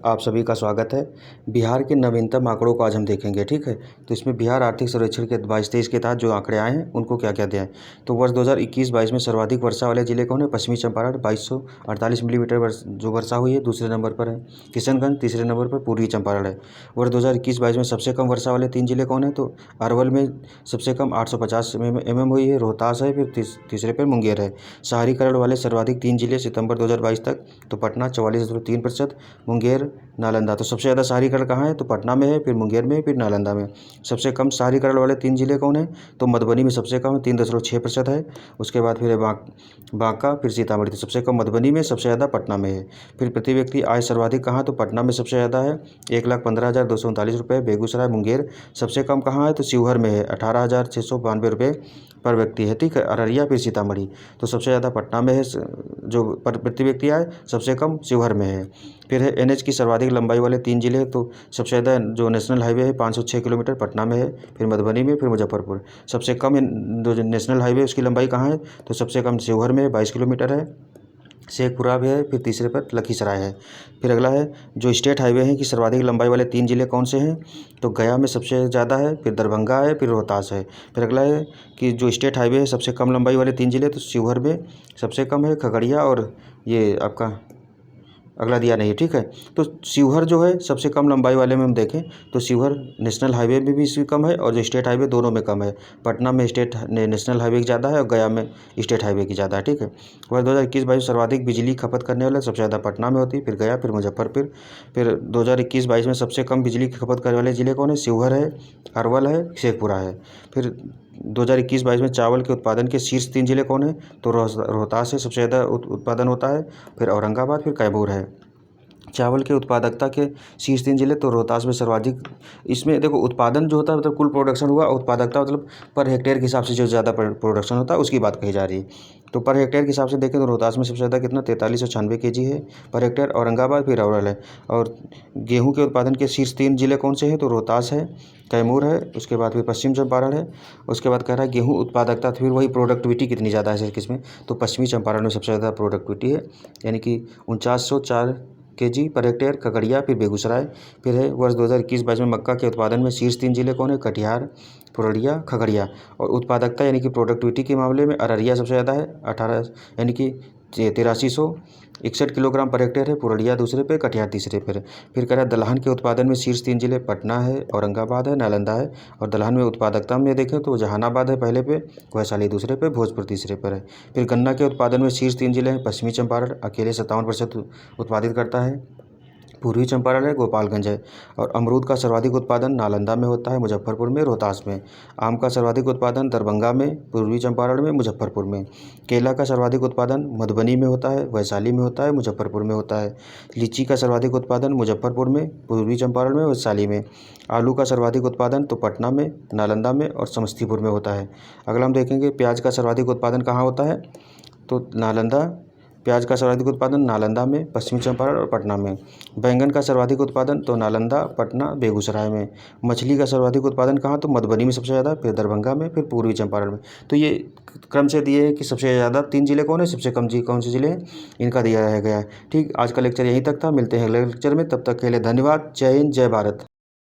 आप सभी का स्वागत है। बिहार के नवीनतम आंकड़ों को आज हम देखेंगे, ठीक है। तो इसमें बिहार आर्थिक सर्वेक्षण के 22-23 के तहत जो आंकड़े आए हैं उनको क्या क्या दिया है। तो वर्ष 2021-22 में सर्वाधिक वर्षा वाले जिले कौन है? पश्चिमी चंपारण 2248 मिलीमीटर जो वर्षा हुई है, दूसरे नंबर पर है किशनगंज, तीसरे नंबर पर पूर्वी चंपारण है। वर्ष 2021-22 में सबसे कम वर्षा वाले 3 जिले कौन है? तो अरवल में सबसे कम 850 mm हुई है, रोहतास है, फिर तीसरे पर मुंगेर है। शहरीकरण वाले सर्वाधिक 3 जिले सितंबर 2022 तक, तो पटना 44.3%, मुंगेर, नालंदा। तो सबसे ज़्यादा शहरीकरण कहाँ है? तो पटना में है, फिर मुंगेर में, फिर नालंदा में। सबसे कम शहरीकरण वाले 3 जिले कौन है? तो मधुबनी में सबसे कम 3.6% है। उसके बाद फिर है बांका, फिर सीतामढ़ी। तो सबसे कम मधुबनी में, सबसे ज़्यादा पटना में है। फिर प्रति व्यक्ति आय सर्वाधिक कहाँ? तो पटना में सबसे ज़्यादा है, 1,15,239 रुपये। बेगूसराय, मुंगेर। सबसे कम कहाँ है? तो शिवहर में है, 18,692 रुपये पर व्यक्ति है, ठीक है। अररिया, फिर सीतामढ़ी। तो सबसे ज़्यादा पटना में है, जो प्रति व्यक्ति आय, सबसे कम शिवहर में है। फिर है एनएच की सर्वाधिक लंबाई वाले 3 जिले, तो सबसे ज़्यादा जो नेशनल हाईवे है 506 किलोमीटर पटना में है, फिर मधुबनी में, फिर मुजफ्फरपुर। सबसे कम जो नेशनल हाईवे उसकी लंबाई कहाँ है? तो सबसे कम शिवहर में 22 किलोमीटर है, शेखपुरा भी है, फिर तीसरे पर लखीसराय है। फिर अगला है जो स्टेट हाईवे हैं कि सर्वाधिक लंबाई वाले 3 जिले कौन से हैं? तो गया में सबसे ज़्यादा है, फिर दरभंगा है, फिर रोहतास है। फिर अगला है कि जो स्टेट हाईवे है सबसे कम लंबाई वाले 3 जिले, तो शिवहर में सबसे कम है, खगड़िया, और ये आपका अगला दिया नहीं है, ठीक है। तो शिवहर जो है सबसे कम लंबाई वाले में हम देखें तो शिवहर नेशनल हाईवे में भी इससे कम है और जो स्टेट हाईवे दोनों में कम है। पटना में नेशनल हाईवे की ज़्यादा है और गया में स्टेट हाईवे की ज़्यादा है, ठीक है। वर्ष 2021-22 सर्वाधिक बिजली खपत करने वाले सबसे ज़्यादा पटना में होती है, फिर गया, फिर मुजफ्फरपुर। फिर 2021-22 में सबसे कम बिजली की खपत करने वाले ज़िले कौन है? शिवहर है, अरवल है, शेखपुरा है। फिर 2021-22 में चावल के उत्पादन के शीर्ष 3 जिले कौन है? तो रोहतास से सबसे ज़्यादा उत्पादन होता है, फिर औरंगाबाद, फिर कैमूर है। चावल के उत्पादकता के शीर्ष 3 जिले, तो रोहतास में सर्वाधिक। इसमें देखो उत्पादन जो होता है मतलब कुल प्रोडक्शन हुआ, उत्पादकता मतलब पर हेक्टेयर के हिसाब से जो ज़्यादा प्रोडक्शन होता है उसकी बात कही जा रही है। तो पर हेक्टेयर के हिसाब से देखें तो रोहतास में सबसे ज़्यादा कितना 4396 kg है पर हेक्टेयर, औरंगाबाद, फिर अरवल है। और गेहूँ के उत्पादन के शीर्ष 3 जिले कौन से हैं? तो रोहतास है, कैमूर है, उसके बाद फिर पश्चिम चंपारण है। उसके बाद कह रहा है गेहूँ उत्पादकता, फिर वही प्रोडक्टिविटी कितनी ज़्यादा है किसमें? तो पश्चिमी चंपारण में सबसे ज़्यादा प्रोडक्टिविटी है, यानी कि 4904 kg पर हेक्टेयर, खगड़िया, फिर बेगूसराय। फिर है वर्ष 2021-22 में मक्का के उत्पादन में शीर्ष 3 जिले कौन है? कटिहार, पुरुलिया, खगड़िया। और उत्पादकता यानी कि प्रोडक्टिविटी के मामले में अररिया सबसे ज़्यादा है, 18 यानी कि 8361 किलोग्राम पर हेक्टेयर है, पुरुलिया दूसरे पे, कटिहार तीसरे पर है। फिर कह रहा है दलहन के उत्पादन में शीर्ष 3 जिले पटना है, औरंगाबाद है, नालंदा है। और दलहन में उत्पादकता में देखें तो जहानाबाद है पहले पे, वैशाली दूसरे पे, भोजपुर तीसरे पर है। फिर गन्ना के उत्पादन में शीर्ष 3 जिले हैं, पश्चिमी चंपारण अकेले 57% उत्पादित करता है, पूर्वी चंपारण है, गोपालगंज है। और अमरूद का सर्वाधिक उत्पादन नालंदा में होता है, मुजफ्फरपुर में, रोहतास में। आम का सर्वाधिक उत्पादन दरभंगा में, पूर्वी चंपारण में, मुजफ्फरपुर में। केला का सर्वाधिक उत्पादन मधुबनी में होता है, वैशाली में होता है, मुजफ्फरपुर में होता है। लीची का सर्वाधिक उत्पादन मुजफ्फरपुर में, पूर्वी चंपारण में, वैशाली में। आलू का सर्वाधिक उत्पादन तो पटना में, नालंदा में और समस्तीपुर में होता है। अगला हम देखेंगे प्याज का सर्वाधिक उत्पादन कहाँ होता है? तो नालंदा। प्याज का सर्वाधिक उत्पादन नालंदा में, पश्चिमी चंपारण और पटना में। बैंगन का सर्वाधिक उत्पादन तो नालंदा, पटना, बेगूसराय में। मछली का सर्वाधिक उत्पादन कहाँ? तो मधुबनी में सबसे ज़्यादा, फिर दरभंगा में, फिर पूर्वी चंपारण में। तो ये क्रम से दिए हैं कि सबसे ज़्यादा 3 जिले कौन है, सबसे कम जी कौन से जिले हैं, इनका दिया गया है। ठीक, आज का लेक्चर यहीं तक था, मिलते हैं अगले लेक्चर में, तब तक के लिए धन्यवाद। जय हिंद, जय भारत।